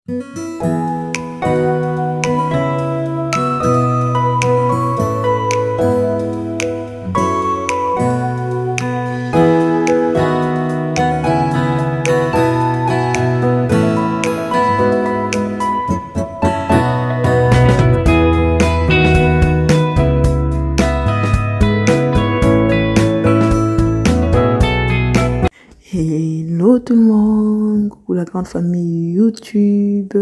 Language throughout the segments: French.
Hello tout le monde, coucou la grande famille YouTube,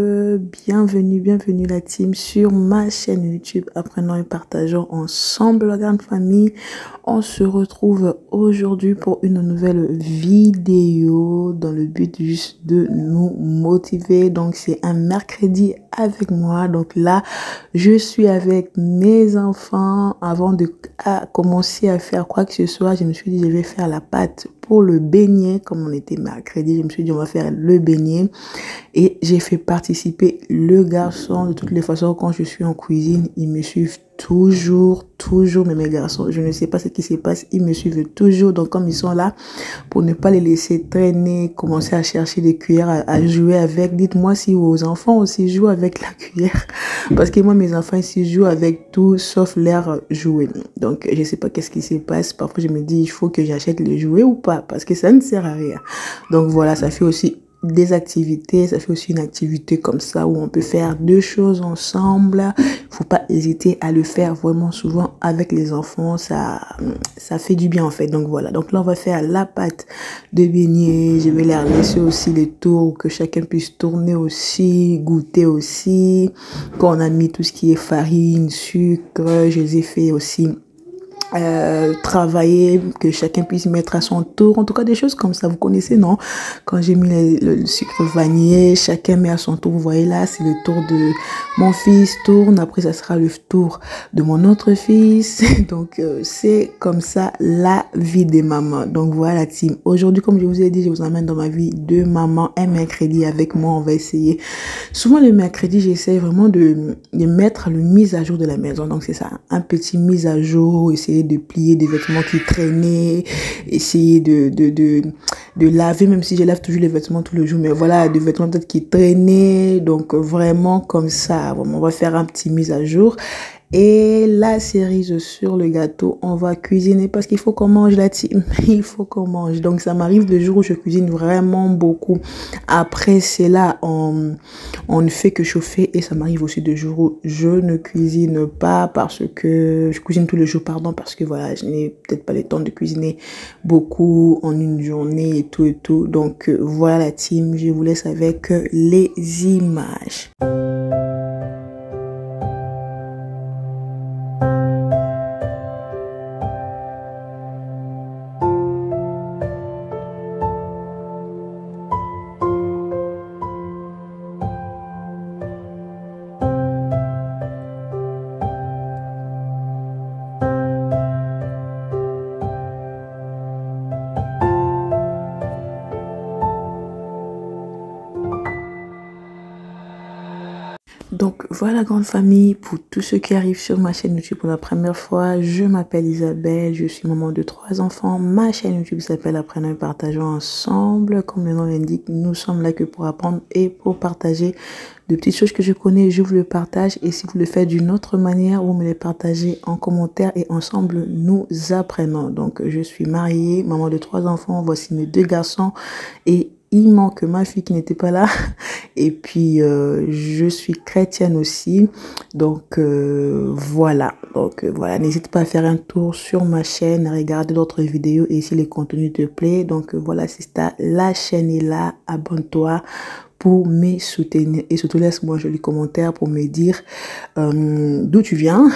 bienvenue la team sur ma chaîne YouTube. Apprenons et partageons ensemble la grande famille. On se retrouve aujourd'hui pour une nouvelle vidéo dans le but juste de nous motiver. Donc c'est un mercredi avec moi, donc là je suis avec mes enfants. Avant de commencer à faire quoi que ce soit, je me suis dit je vais faire la pâte pour le beignet. Comme on était mercredi, je me suis dit on va faire le beignet et j'ai fait participer le garçon. De toutes les façons, quand je suis en cuisine, ils me suivent toujours, mais mes garçons, je ne sais pas ce qui se passe, ils me suivent toujours. Donc comme ils sont là, pour ne pas les laisser traîner, commencer à chercher des cuillères à jouer avec, dites-moi si vos enfants aussi jouent avec la cuillère, parce que moi mes enfants ici jouent avec tout sauf l'air jouet. Donc je sais pas qu'est-ce qui se passe. Parfois je me dis il faut que j'achète le jouet ou pas, parce que ça ne sert à rien. Donc voilà, ça fait aussi des activités, ça fait aussi une activité comme ça où on peut faire deux choses ensemble. Faut pas hésiter à le faire vraiment souvent avec les enfants, ça fait du bien en fait. Donc voilà, donc là on va faire la pâte de beignet. Je vais leur laisser aussi les tours, que chacun puisse tourner aussi, goûter aussi. Quand on a mis tout ce qui est farine, sucre, je les ai fait aussi travailler, que chacun puisse mettre à son tour, en tout cas des choses comme ça, vous connaissez, non? Quand j'ai mis le sucre vanillé, chacun met à son tour. Vous voyez là, c'est le tour de mon fils, tourne, après ça sera le tour de mon autre fils. Donc c'est comme ça la vie des mamans. Donc voilà la team, aujourd'hui comme je vous ai dit, je vous emmène dans ma vie de maman un mercredi avec moi. On va essayer, souvent le mercredi j'essaie vraiment de mettre le mise à jour de la maison. Donc c'est ça, un petit mise à jour, essayer de plier des vêtements qui traînaient, essayer de laver, même si je lave toujours les vêtements tout le jour, mais voilà, des vêtements peut-être qui traînaient. Donc vraiment comme ça, vraiment, on va faire un petit mise à jour. Et la cerise sur le gâteau, on va cuisiner parce qu'il faut qu'on mange la team. Il faut qu'on mange. Donc ça m'arrive de jours où je cuisine vraiment beaucoup. Après c'est là, on ne fait que chauffer. Et ça m'arrive aussi de jours où je ne cuisine pas parce que je cuisine tous les jours, pardon, parce que voilà, je n'ai peut-être pas le temps de cuisiner beaucoup en une journée et tout. Donc voilà la team, je vous laisse avec les images. Donc voilà grande famille, pour tous ceux qui arrivent sur ma chaîne YouTube pour la première fois, je m'appelle Isabelle, je suis maman de 3 enfants. Ma chaîne YouTube s'appelle Apprenons et partageons ensemble. Comme le nom l'indique, nous sommes là que pour apprendre et pour partager de petites choses que je connais, je vous le partage. Et si vous le faites d'une autre manière, vous me les partagez en commentaire et ensemble nous apprenons. Donc je suis mariée, maman de 3 enfants, voici mes 2 garçons et il manque ma fille qui n'était pas là. Et puis je suis chrétienne aussi. Donc voilà. Donc voilà, n'hésite pas à faire un tour sur ma chaîne, à regarder d'autres vidéos et si les contenus te plaît. Donc voilà, c'est ça, la chaîne est là, abonne-toi pour me soutenir et surtout laisse-moi un joli commentaire pour me dire d'où tu viens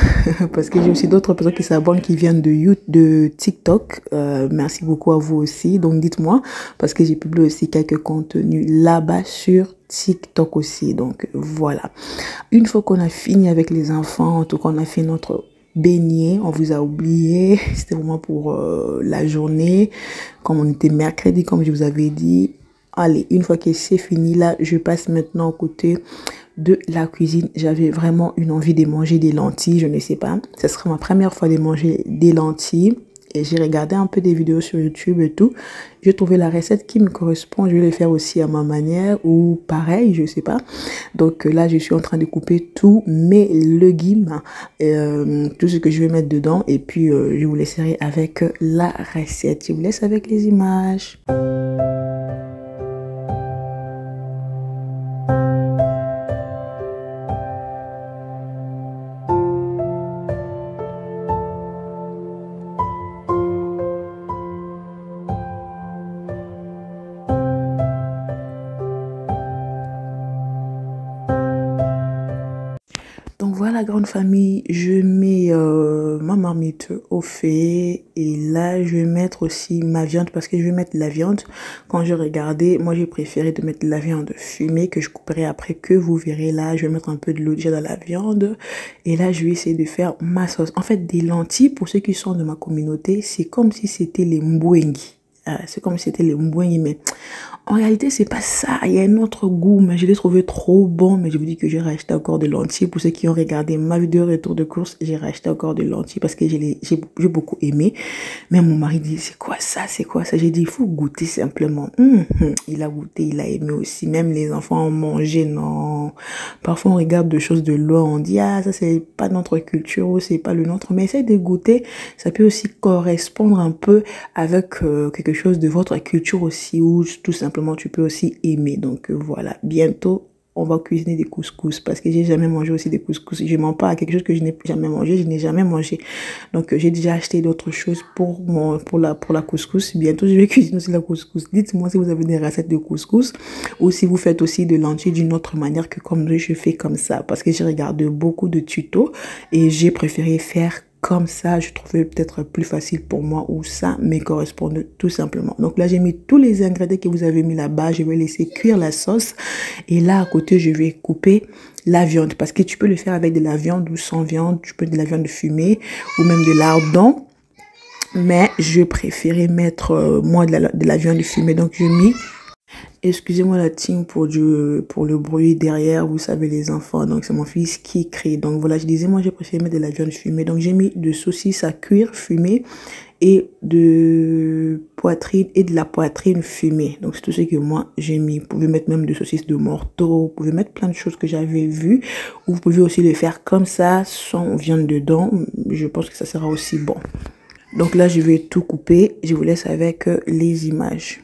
parce que j'ai aussi d'autres personnes qui s'abonnent qui viennent de TikTok. Merci beaucoup à vous aussi, donc dites-moi parce que j'ai publié aussi quelques contenus là-bas sur TikTok aussi. Donc voilà, une fois qu'on a fini avec les enfants, en tout cas on a fait notre beignet, on vous a oublié, c'était vraiment pour la journée comme on était mercredi comme je vous avais dit. Allez, une fois que c'est fini là, je passe maintenant au côté de la cuisine. J'avais vraiment une envie de manger des lentilles, je ne sais pas. Ce sera ma première fois de manger des lentilles. Et j'ai regardé un peu des vidéos sur YouTube et tout. J'ai trouvé la recette qui me correspond. Je vais le faire aussi à ma manière ou pareil, je sais pas. Donc là, je suis en train de couper tous mes légumes, tout ce que je vais mettre dedans. Et puis, je vous laisserai avec la recette. Je vous laisse avec les images. Donc voilà, grande famille, je mets ma marmite au fait et là je vais mettre aussi ma viande parce que je vais mettre de la viande. Quand je regardais, moi j'ai préféré de mettre de la viande fumée que je couperai après, que vous verrez là. Je vais mettre un peu de l'eau déjà dans la viande et là je vais essayer de faire ma sauce. En fait, des lentilles, pour ceux qui sont de ma communauté, c'est comme si c'était les mbwengi. C'est comme si c'était les mbwengi, mais en réalité, c'est pas ça. Il y a un autre goût, mais je l'ai trouvé trop bon. Mais je vous dis que j'ai racheté encore de lentilles. Pour ceux qui ont regardé ma vidéo retour de course, j'ai racheté encore de lentilles parce que j'ai beaucoup aimé. Mais mon mari dit, c'est quoi ça? C'est quoi ça? J'ai dit, il faut goûter simplement. Il a goûté, il a aimé aussi. Même les enfants ont mangé, non. Parfois, on regarde des choses de loin, on dit, ah, ça, c'est pas notre culture ou c'est pas le nôtre. Mais essayez de goûter. Ça peut aussi correspondre un peu avec quelque chose de votre culture aussi, ou tout simplement tu peux aussi aimer. Donc voilà, bientôt on va cuisiner des couscous parce que j'ai jamais mangé aussi des couscous. Je mens pas à quelque chose que je n'ai jamais mangé, je n'ai jamais mangé. Donc j'ai déjà acheté d'autres choses pour la couscous. Bientôt je vais cuisiner aussi la couscous. Dites-moi si vous avez des recettes de couscous ou si vous faites aussi de lentilles d'une autre manière que comme je fais comme ça, parce que j'ai regardé beaucoup de tutos et j'ai préféré faire comme ça. Je trouvais peut-être plus facile pour moi ou ça me correspond tout simplement. Donc là, j'ai mis tous les ingrédients que vous avez mis là-bas. Je vais laisser cuire la sauce. Et là, à côté, je vais couper la viande. Parce que tu peux le faire avec de la viande ou sans viande. Tu peux de la viande fumée ou même de lardon. Mais je préférais mettre, moi, de la viande fumée. Donc, j'ai mis... Excusez-moi la team pour le bruit derrière, vous savez les enfants, donc c'est mon fils qui crie. Donc voilà, je disais, moi j'ai préféré mettre de la viande fumée. Donc j'ai mis de saucisses à cuire fumée et de la poitrine fumée. Donc c'est tout ce que moi j'ai mis. Vous pouvez mettre même de saucisses de morteau, vous pouvez mettre plein de choses que j'avais vues. Ou vous pouvez aussi le faire comme ça, sans viande dedans. Je pense que ça sera aussi bon. Donc là je vais tout couper, je vous laisse avec les images.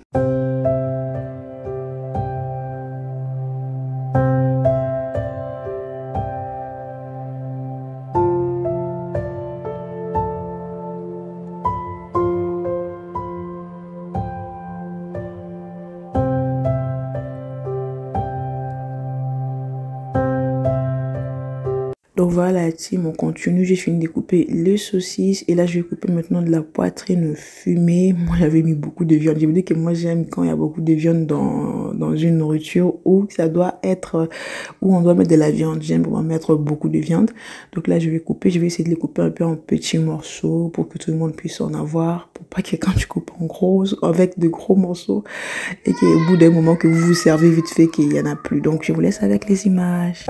Donc voilà la team, on continue. J'ai fini de couper les saucisses et là je vais couper maintenant de la poitrine fumée. Moi j'avais mis beaucoup de viande. Je vous dis que moi j'aime quand il y a beaucoup de viande dans une nourriture où ça doit être, où on doit mettre de la viande. J'aime vraiment mettre beaucoup de viande. Donc là je vais couper, je vais essayer de les couper un peu en petits morceaux pour que tout le monde puisse en avoir. Pour pas que quand tu coupes en gros, avec de gros morceaux et qu'au bout d'un moment que vous vous servez vite fait qu'il n'y en a plus. Donc je vous laisse avec les images.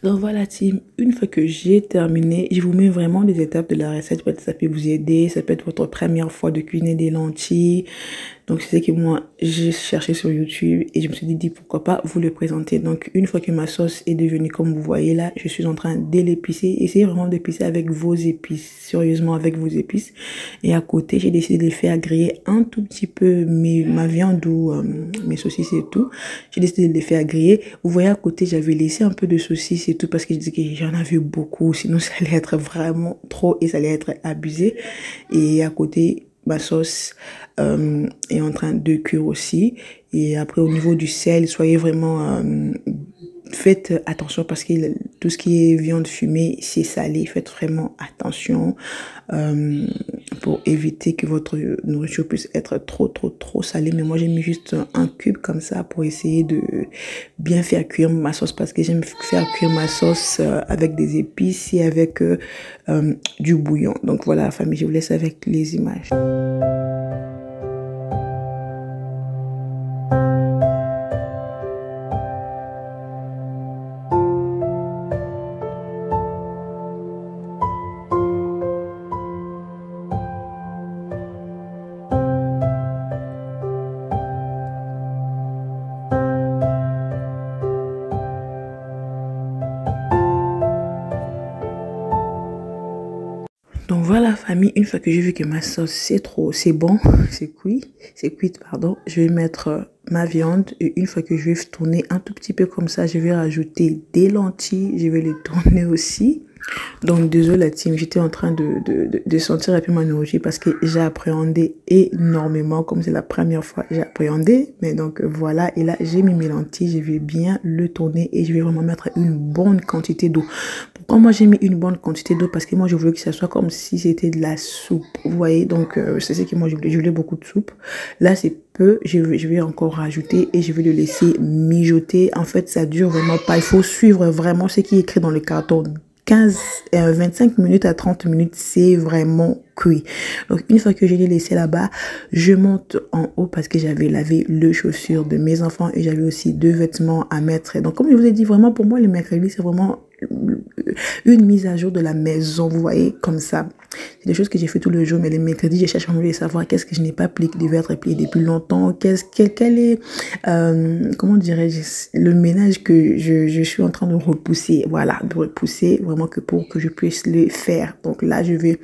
Donc voilà team, une fois que j'ai terminé, je vous mets vraiment des étapes de la recette, peut-être ça peut vous aider, ça peut être votre première fois de cuisiner des lentilles. Donc c'est ce que moi j'ai cherché sur YouTube et je me suis dit pourquoi pas vous le présenter. Donc une fois que ma sauce est devenue comme vous voyez là, je suis en train de l'épicer. Essayez vraiment d'épicer avec vos épices, sérieusement avec vos épices. Et à côté j'ai décidé de les faire griller un tout petit peu ma viande ou mes saucisses et tout. J'ai décidé de les faire griller. Vous voyez à côté j'avais laissé un peu de saucisses et tout parce que je disais que j'en avais beaucoup, sinon ça allait être vraiment trop et ça allait être abusé. Et à côté ma sauce est en train de cuire aussi. Et après au niveau du sel, soyez vraiment faites attention parce que tout ce qui est viande fumée c'est salé, faites vraiment attention pour éviter que votre nourriture puisse être trop salée. Mais moi, j'ai mis juste un cube comme ça pour essayer de bien faire cuire ma sauce parce que j'aime faire cuire ma sauce avec des épices et avec du bouillon. Donc voilà, famille, je vous laisse avec les images. Donc voilà famille, une fois que j'ai vu que ma sauce c'est bon, c'est cuite pardon, je vais mettre ma viande et une fois que je vais tourner un tout petit peu comme ça, je vais rajouter des lentilles, je vais les tourner aussi. Donc désolé la team, j'étais en train de sentir un peu ma nourriture parce que j'ai appréhendé énormément, comme c'est la première fois j'ai appréhendé, mais donc voilà, et là j'ai mis mes lentilles, je vais bien le tourner et je vais vraiment mettre une bonne quantité d'eau. Pourquoi moi j'ai mis une bonne quantité d'eau? Parce que moi je voulais que ça soit comme si c'était de la soupe, vous voyez, donc c'est ce que moi je voulais beaucoup de soupe. Là c'est peu, je vais encore rajouter et je vais le laisser mijoter. En fait ça dure vraiment pas, il faut suivre vraiment ce qui est écrit dans le carton. 25 minutes à 30 minutes, c'est vraiment cuit. Donc, une fois que je l'ai laissé là-bas, je monte en haut parce que j'avais lavé le chaussure de mes enfants et j'avais aussi 2 vêtements à mettre. Donc, comme je vous ai dit, vraiment, pour moi, le mercredi, c'est vraiment une mise à jour de la maison, vous voyez, comme ça. C'est des choses que j'ai fait tout le jour, mais les mercredis, je cherche à me savoir qu'est-ce que je n'ai pas plié, qui devait être plié depuis longtemps, quel est, comment dirais-je, le ménage que je suis en train de repousser, voilà, de repousser vraiment que pour que je puisse le faire. Donc là, je vais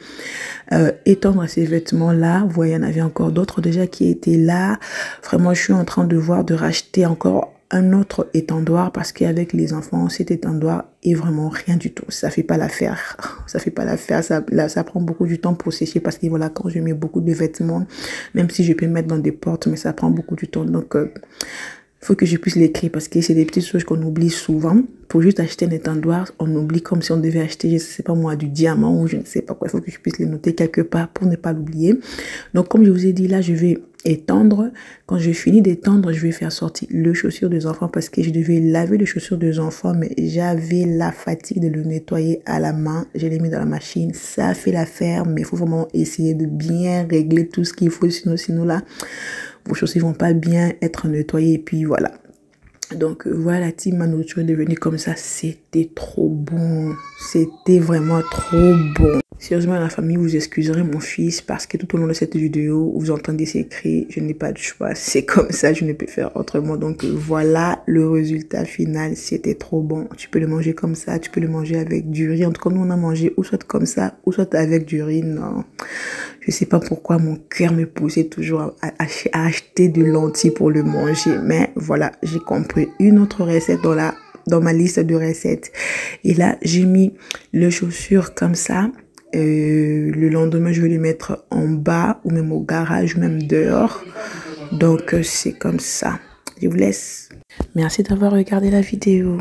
étendre ces vêtements-là. Vous voyez, il y en avait encore d'autres déjà qui étaient là. Vraiment, je suis en train de voir, de racheter encore un autre étendoir parce qu'avec les enfants, cet étendoir est vraiment rien du tout. Ça fait pas l'affaire. Ça fait pas l'affaire. Ça prend beaucoup du temps pour sécher parce que voilà, quand je mets beaucoup de vêtements, même si je peux mettre dans des portes, mais ça prend beaucoup du temps. Donc, faut que je puisse l'écrire parce que c'est des petites choses qu'on oublie souvent. Pour juste acheter un étendoir, on oublie comme si on devait acheter, je sais pas moi, du diamant ou je ne sais pas quoi. Il faut que je puisse les noter quelque part pour ne pas l'oublier. Donc, comme je vous ai dit, là, je vais étendre. Quand je finis d'étendre, je vais faire sortir le chaussure des enfants parce que je devais laver le chaussure des enfants, mais j'avais la fatigue de le nettoyer à la main. Je l'ai mis dans la machine. Ça fait l'affaire, mais il faut vraiment essayer de bien régler tout ce qu'il faut. Sinon là, vos chaussures vont pas bien être nettoyées et puis voilà. Donc voilà, team, ma nourriture est devenue comme ça. C'était trop bon. C'était vraiment trop bon. Sérieusement, la famille, vous excuserez mon fils parce que tout au long de cette vidéo, vous entendez ses cris. Je n'ai pas de choix. C'est comme ça, je ne peux faire autrement. Donc voilà le résultat final. C'était trop bon. Tu peux le manger comme ça, tu peux le manger avec du riz. En tout cas, nous, on a mangé ou soit comme ça, ou soit avec du riz. Non, je sais pas pourquoi mon cœur me poussait toujours à acheter de lentilles pour le manger. Mais voilà, j'ai compris une autre recette dans ma liste de recettes. Et là, j'ai mis le chaussure comme ça. Le lendemain, je vais les mettre en bas ou même au garage, même dehors. Donc, c'est comme ça. Je vous laisse. Merci d'avoir regardé la vidéo.